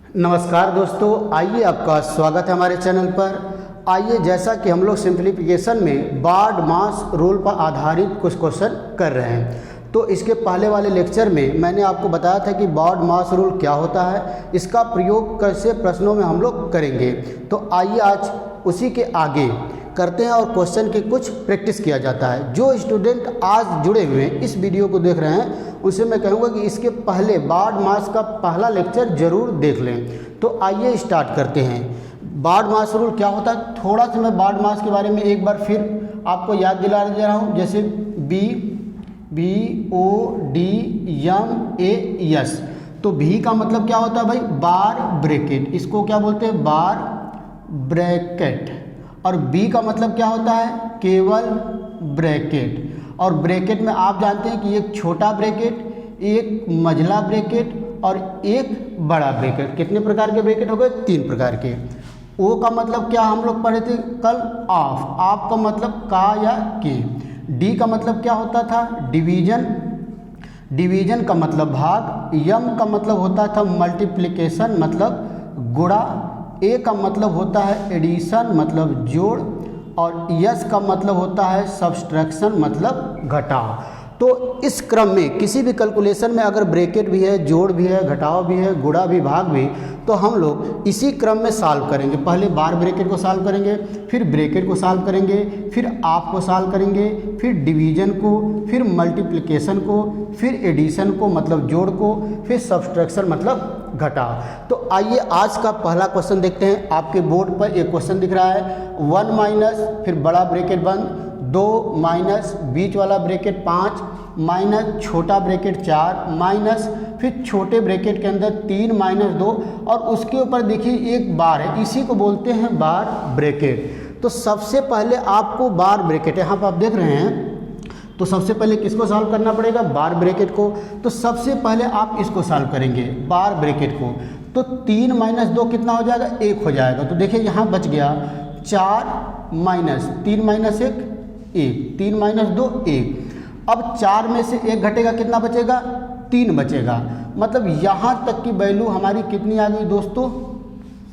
नमस्कार दोस्तों, आइए आपका स्वागत है हमारे चैनल पर। आइए, जैसा कि हम लोग सिंप्लीफिकेशन में बार्ड मास रूल पर आधारित कुछ क्वेश्चन कर रहे हैं, तो इसके पहले वाले लेक्चर में मैंने आपको बताया था कि बार्ड मास रूल क्या होता है, इसका प्रयोग कैसे प्रश्नों में हम लोग करेंगे। तो आइए आज उसी के आगे करते हैं और क्वेश्चन की कुछ प्रैक्टिस किया जाता है। जो स्टूडेंट आज जुड़े हुए हैं, इस वीडियो को देख रहे हैं, उनसे मैं कहूँगा कि इसके पहले बार्ड मास का पहला लेक्चर जरूर देख लें। तो आइए स्टार्ट करते हैं। बार्ड मास रूल क्या होता है, थोड़ा सा मैं बार्ड मास के बारे में एक बार फिर आपको याद दिला दे रहा हूँ। जैसे BODMAS, तो भी का मतलब क्या होता है भाई, बार ब्रैकेट, इसको क्या बोलते हैं, बार ब्रैकेट। और बी का मतलब क्या होता है, केवल ब्रैकेट। और ब्रैकेट में आप जानते हैं कि एक छोटा ब्रैकेट, एक मझला ब्रैकेट और एक बड़ा ब्रैकेट। कितने प्रकार के ब्रैकेट हो गए, 3 प्रकार के। ओ का मतलब क्या हम लोग पढ़े थे कल, ऑफ। आप का मतलब का या के। डी का मतलब क्या होता था, डिवीजन। डिवीजन का मतलब भाग। यम का मतलब होता था मल्टीप्लिकेशन, मतलब गुणा। ए का मतलब होता है एडिशन, मतलब जोड़। और यस का मतलब होता है सब्सट्रैक्शन, मतलब घटाव। तो इस क्रम में किसी भी कैलकुलेशन में अगर ब्रैकेट भी है, जोड़ भी है, घटाव भी है, गुणा भी, भाग भी, तो हम लोग इसी क्रम में सॉल्व करेंगे। पहले बार ब्रैकेट को सॉल्व करेंगे, फिर ब्रैकेट को सॉल्व करेंगे, फिर आप को सॉल्व करेंगे, फिर डिवीजन को, फिर मल्टीप्लिकेशन को, फिर एडिशन को मतलब जोड़ को, फिर सब्सट्रैक्शन मतलब घटाव। तो आइए आज का पहला क्वेश्चन देखते हैं। आपके बोर्ड पर एक क्वेश्चन दिख रहा है, 1 माइनस, फिर बड़ा ब्रैकेट बंद, 2 माइनस बीच वाला ब्रैकेट 5 माइनस छोटा ब्रैकेट 4 माइनस फिर छोटे ब्रैकेट के अंदर 3 माइनस 2 और उसके ऊपर देखिए एक बार है, इसी को बोलते हैं बार ब्रैकेट। तो सबसे पहले आपको बार ब्रैकेट यहाँ पर आप देख रहे हैं, तो सबसे पहले किसको सॉल्व करना पड़ेगा, बार ब्रैकेट को। तो सबसे पहले आप इसको सॉल्व करेंगे, बार ब्रैकेट को। तो 3 माइनस 2 कितना हो जाएगा, 1 हो जाएगा। तो देखिए यहाँ बच गया 4 माइनस 3 माइनस 1, 1, 3 माइनस 2, 1। अब 4 में से 1 घटेगा, कितना बचेगा, 3 बचेगा। मतलब यहाँ तक की वैल्यू हमारी कितनी आ गई दोस्तों,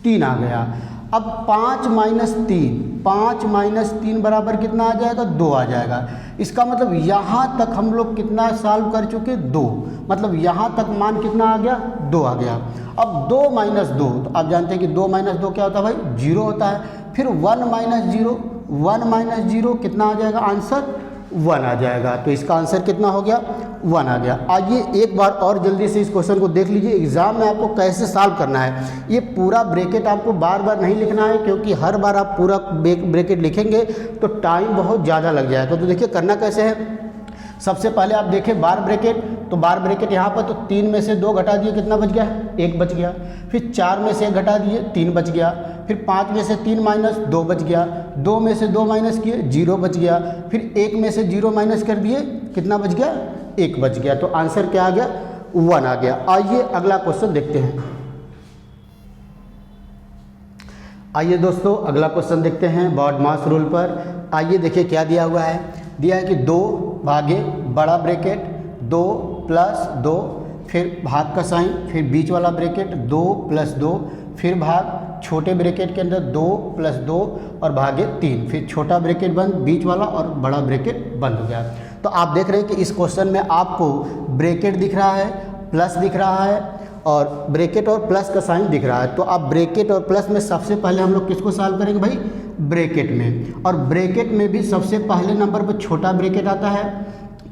3 आ गया। अब 5 माइनस 3, 5 माइनस 3 बराबर कितना आ जाएगा, 2 आ जाएगा। इसका मतलब यहाँ तक हम लोग कितना सॉल्व कर चुके, 2। मतलब यहाँ तक मान कितना आ गया, 2 आ गया। अब 2 माइनस 2, तो आप जानते हैं कि 2 माइनस 2 क्या होता है भाई, 0 होता है। फिर 1 माइनस 0, 1 माइनस 0 कितना आ जाएगा, आंसर 1 आ जाएगा। तो इसका आंसर कितना हो गया, 1 आ गया। आइए एक बार और जल्दी से इस क्वेश्चन को देख लीजिए, एग्जाम में आपको कैसे सॉल्व करना है। ये पूरा ब्रैकेट आपको बार बार नहीं लिखना है, क्योंकि हर बार आप पूरा ब्रैकेट लिखेंगे तो टाइम बहुत ज़्यादा लग जाएगा। तो देखिए करना कैसे है। सबसे पहले आप देखें बार ब्रैकेट, तो बार ब्रैकेट यहाँ पर, तो 3 में से 2 घटा दिए, कितना बच गया, 1 बच गया। फिर 4 में से 1 घटा दिए, 3 बच गया। फिर 5 में से 3 माइनस 2 बच गया। 2 में से 2 माइनस किए, 0 बच गया। फिर 1 में से 0 माइनस कर दिए, कितना बच गया, 1 बच गया। तो आंसर क्या आ गया, 1 आ गया। आइए अगला क्वेश्चन देखते हैं। आइए दोस्तों अगला क्वेश्चन देखते हैं बार्ड मास रूल पर। आइए देखिए क्या दिया हुआ है। दिया है कि 2 भागे बड़ा ब्रैकेट 2 प्लस 2, फिर भाग का साइन, फिर बीच वाला ब्रैकेट 2 प्लस 2, फिर भाग छोटे ब्रैकेट के अंदर 2 प्लस 2 और भागे 3, फिर छोटा ब्रैकेट बंद, बीच वाला और बड़ा ब्रैकेट बंद हो गया। तो आप देख रहे हैं कि इस क्वेश्चन में आपको ब्रैकेट दिख रहा है, प्लस दिख रहा है और ब्रैकेट और प्लस का साइन दिख रहा है। तो आप ब्रैकेट और प्लस में सबसे पहले हम लोग किसको सॉल्व करेंगे भाई, ब्रैकेट में। और ब्रैकेट में भी सबसे पहले नंबर पर छोटा ब्रैकेट आता है,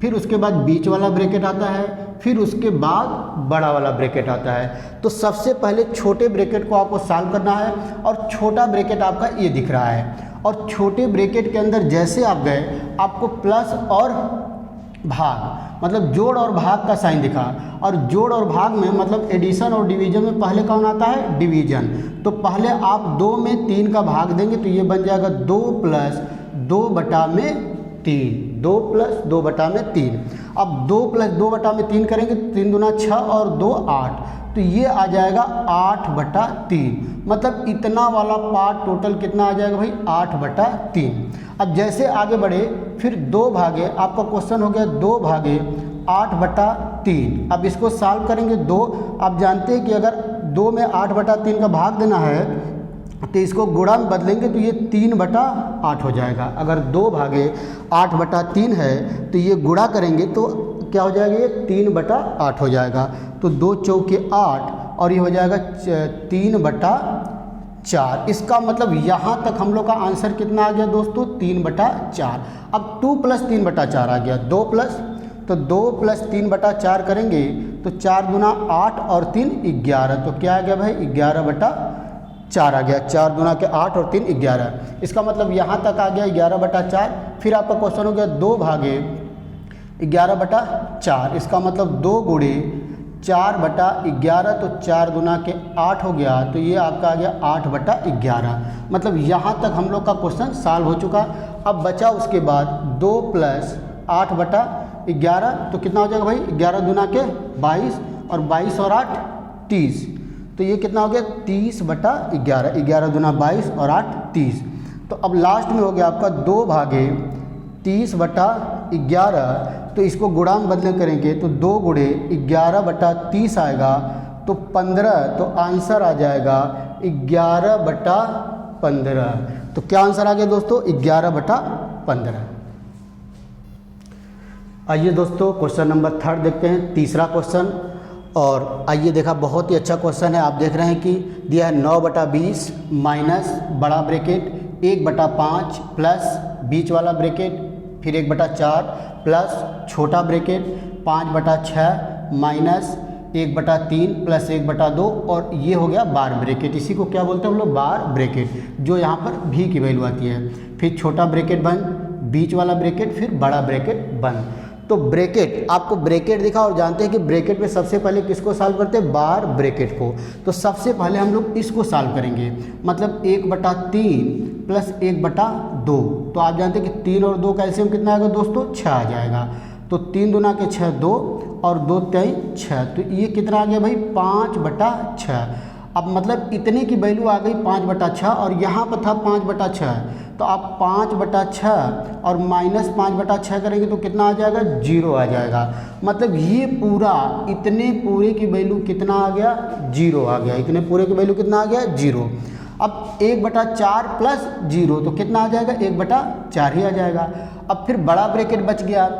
फिर उसके बाद बीच वाला ब्रैकेट आता है, फिर उसके बाद बड़ा वाला ब्रैकेट आता है। तो सबसे पहले छोटे ब्रैकेट को आपको सॉल्व करना है और छोटा ब्रैकेट आपका ये दिख रहा है। और छोटे ब्रैकेट के अंदर जैसे आप गए, आपको प्लस और भाग मतलब जोड़ और भाग का साइन दिखा, और जोड़ और भाग में मतलब एडिशन और डिवीजन में पहले कौन आता है, डिवीजन। तो पहले आप 2 में 3 का भाग देंगे, तो ये बन जाएगा 2 प्लस 2 बटा में 3, 2 प्लस 2 बटा में 3। अब 2 प्लस 2 बटा में 3 करेंगे, 3 दूना 6 और 2 8, तो ये आ जाएगा 8 बटा 3। मतलब इतना वाला पार्ट टोटल कितना आ जाएगा भाई, 8 बटा 3। अब जैसे आगे बढ़े, फिर 2 भागे, आपका क्वेश्चन हो गया 2 भागे 8 बटा 3। अब इसको सॉल्व करेंगे 2, आप जानते हैं कि अगर 2 में 8/3 का भाग देना है तो इसको गुणा में बदलेंगे तो ये 3/8 हो जाएगा। अगर 2 भागे 8/3 है तो ये गुणा करेंगे तो क्या हो जाएगा, ये 3/8 हो जाएगा। तो 2 चौके 8 और ये हो जाएगा 3/4। इसका मतलब यहाँ तक हम लोग का आंसर कितना आ गया दोस्तों, 3/4। अब 2 + 3/4 आ गया, 2 + 3/4 करेंगे तो 4 दूना 8 और 3 11। तो क्या आ गया भाई, 11/4 आ गया। 4 दूना के 8 और 3 11। इसका मतलब यहाँ तक आ गया 11/4। फिर आपका क्वेश्चन हो गया 2 भागे 11/4। इसका मतलब 2 गुणे 4/11। तो 4 दूना के 8 हो गया, तो ये आपका आ गया 8/11। मतलब यहाँ तक हम लोग का क्वेश्चन सॉल्व हो चुका। अब बचा उसके बाद 2 + 8/11। तो कितना हो जाएगा भाई, 11 दूना के 22 और 22 और 8 30। तो ये कितना हो गया 30/11। 11 दूना 22 और 8 30। तो अब लास्ट में हो गया आपका 2 भागे 30/11। तो इसको गुणा में बदले करेंगे तो 2 गुणे 11/30 आएगा तो 15। तो आंसर आ जाएगा 11/15। तो क्या आंसर आ गया दोस्तों, 11/15। आइए दोस्तों क्वेश्चन नंबर 3 देखते हैं, तीसरा क्वेश्चन। और आइए देखा, बहुत ही अच्छा क्वेश्चन है। आप देख रहे हैं कि दिया है 9/20 माइनस बड़ा ब्रैकेट 1/5 प्लस बीच वाला ब्रैकेट फिर 1/4 प्लस छोटा ब्रैकेट 5/6 माइनस 1/3 प्लस 1/2 और ये हो गया बार ब्रैकेट। इसी को क्या बोलते हैं हम लोग, बार ब्रैकेट, जो यहाँ पर भी की वैल्यू आती है। फिर छोटा ब्रैकेट बंद, बीच वाला ब्रैकेट, फिर बड़ा ब्रैकेट बंद। तो ब्रैकेट, आपको ब्रैकेट दिखा और जानते हैं कि ब्रैकेट में सबसे पहले किसको सॉल्व करते हैं, बार ब्रैकेट को। तो सबसे पहले हम लोग इसको सॉल्व करेंगे, मतलब 1/3 प्लस 1/2। तो आप जानते हैं कि 3 और 2 का एलसीएम कितना आएगा दोस्तों, 6 आ जाएगा। तो 3 दूना के 6 2 और 2 3 6। तो ये कितना आ गया भाई, 5/6। अब मतलब इतने की वैल्यू आ गई 5/6 और यहाँ पर था 5/6। तो आप 5/6 और माइनस 5/6 करेंगे तो कितना आ जाएगा, 0 आ जाएगा। मतलब ये पूरा, इतने पूरे की वैल्यू कितना आ गया, 0 आ गया। इतने पूरे की वैल्यू कितना आ गया, 0। अब 1/4 प्लस 0 तो कितना आ जाएगा, 1/4 ही आ जाएगा। अब फिर बड़ा ब्रैकेट बच गया,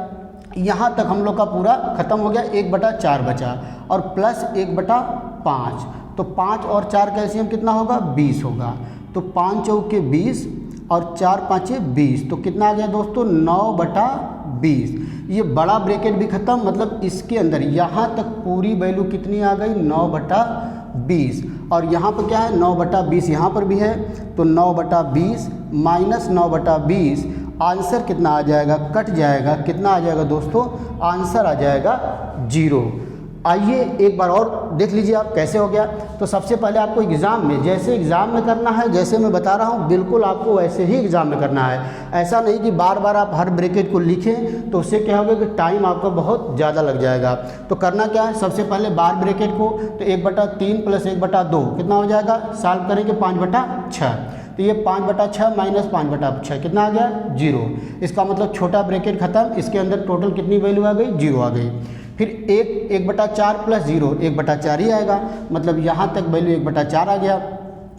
यहाँ तक हम लोग का पूरा खत्म हो गया। 1/4 बचा और प्लस 1/5। तो 5 और 4 का एलसीएम कितना होगा, 20 होगा। तो 5 चौके 20 और 4 5 20। तो कितना आ गया दोस्तों, 9/20। ये बड़ा ब्रैकेट भी खत्म, मतलब इसके अंदर यहाँ तक पूरी वैल्यू कितनी आ गई, 9/20। और यहाँ पर क्या है, 9/20 यहाँ पर भी है। तो 9/20 माइनस 9/20 आंसर कितना आ जाएगा, कट जाएगा। कितना आ जाएगा दोस्तों, आंसर आ जाएगा 0। आइए एक बार और देख लीजिए आप कैसे हो गया। तो सबसे पहले आपको एग्ज़ाम में, जैसे एग्ज़ाम में करना है, जैसे मैं बता रहा हूँ बिल्कुल आपको वैसे ही एग्ज़ाम में करना है। ऐसा नहीं कि बार बार आप हर ब्रैकेट को लिखें, तो उससे क्या होगा कि टाइम आपका बहुत ज़्यादा लग जाएगा। तो करना क्या है, सबसे पहले बार ब्रैकेट को, तो 1/3 प्लस 1/2 कितना हो जाएगा, सॉल्व करेंगे 5/6। तो ये 5/6 माइनस 5/6 कितना आ गया, 0। इसका मतलब छोटा ब्रैकेट खत्म, इसके अंदर टोटल कितनी वैल्यू आ गई, 0 आ गई। फिर 1/4 प्लस 0 1/4 ही आएगा, मतलब यहाँ तक वैल्यू 1/4 आ गया।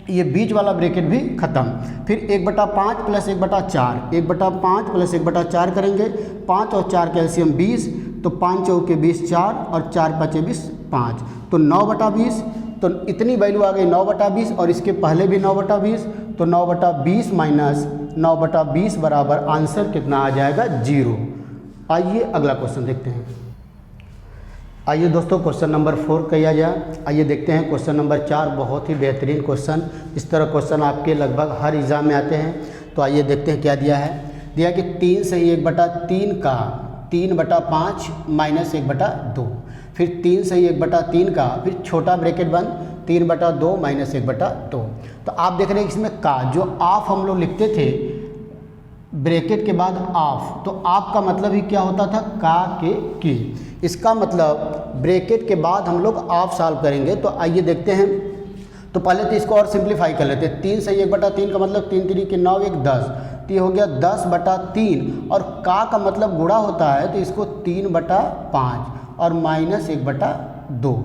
ये बीच वाला ब्रैकेट भी खत्म। फिर 1/5 प्लस 1/4, 1/5 प्लस 1/4 करेंगे। 5 और 4 का एलसीएम 20। तो 5 चौके 20 4 और 4 5 20 5। तो 9/20। तो इतनी वैल्यू आ गई 9/20 और इसके पहले भी 9/20। तो 9/20 माइनस 9/20 बराबर आंसर कितना आ जाएगा, 0। आइए अगला क्वेश्चन देखते हैं। आइए दोस्तों क्वेश्चन नंबर 4 किया जाए। आइए देखते हैं क्वेश्चन नंबर 4, बहुत ही बेहतरीन क्वेश्चन। इस तरह क्वेश्चन आपके लगभग हर एग्ज़ाम में आते हैं। तो आइए देखते हैं क्या दिया है। दिया कि 3 से 1/3 का 3/5 माइनस 1/2। फिर 3 से 1/3 का, फिर छोटा ब्रैकेट बंद, 3/2 माइनस 1/2। तो आप देख रहे हैं इसमें का, जो ऑफ हम लोग लिखते थे ब्रैकेट के बाद ऑफ, तो ऑफ का मतलब ही क्या होता था, का के की। इसका मतलब ब्रैकेट के बाद हम लोग ऑफ सॉल्व करेंगे। तो आइए देखते हैं। तो पहले तो इसको और सिंप्लीफाई कर लेते हैं। 3 से 1/3 का मतलब 3 3 के 9 1 10। तो ये हो गया 10/3 और का मतलब गुणा होता है, तो इसको 3/5 और माइनस 1/2।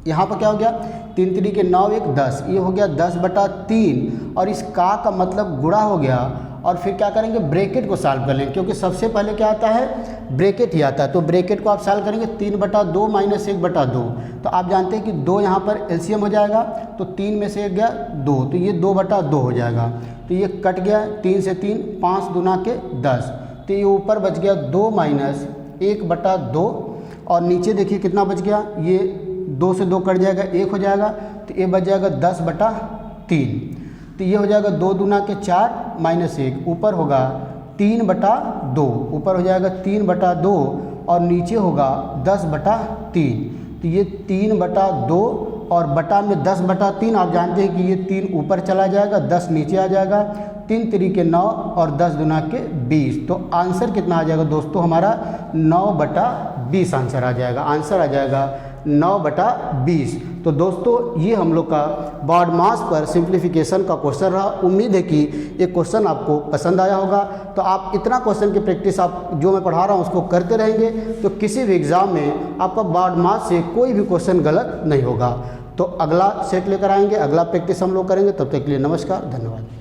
यहाँ पर क्या हो गया, 3 3 9 1 10, ये हो गया 10/3 और इस का मतलब गुणा हो गया। और फिर क्या करेंगे, ब्रैकेट को सॉल्व कर लेंगे, क्योंकि सबसे पहले क्या आता है, ब्रैकेट ही आता है। तो ब्रैकेट को आप सॉल्व करेंगे 3/2 - 1/2, तो आप जानते हैं कि 2 यहाँ पर एलसीएम हो जाएगा, तो 3 में से 1 गया 2, तो ये 2/2 हो जाएगा। तो ये कट गया, 3 से 3 5 दूना के 10, तो ये ऊपर बच गया 2 - 1/2 और नीचे देखिए कितना बच गया, ये 2 से 2 कट जाएगा, 1 हो जाएगा, तो ये बच जाएगा 10/3। तो ये हो जाएगा 2 दूना के 4 - 1, ऊपर होगा 3/2, ऊपर हो जाएगा 3/2 और नीचे होगा 10/3। तो ये 3/2 और बटा में 10/3, आप जानते हैं कि ये 3 ऊपर चला जाएगा, 10 नीचे आ जाएगा, 3 3 9 और 10 दूना के 20। तो आंसर कितना आ जाएगा दोस्तों, हमारा 9/20 आंसर आ जाएगा। आंसर आ जाएगा 9/20। तो दोस्तों ये हम लोग का बॉड मास पर सिंप्लीफिकेशन का क्वेश्चन रहा। उम्मीद है कि ये क्वेश्चन आपको पसंद आया होगा। तो आप इतना क्वेश्चन की प्रैक्टिस आप जो मैं पढ़ा रहा हूँ उसको करते रहेंगे, तो किसी भी एग्ज़ाम में आपका बॉड मास से कोई भी क्वेश्चन गलत नहीं होगा। तो अगला सेट लेकर आएंगे, अगला प्रैक्टिस हम लोग करेंगे। तब तक के लिए नमस्कार, धन्यवाद।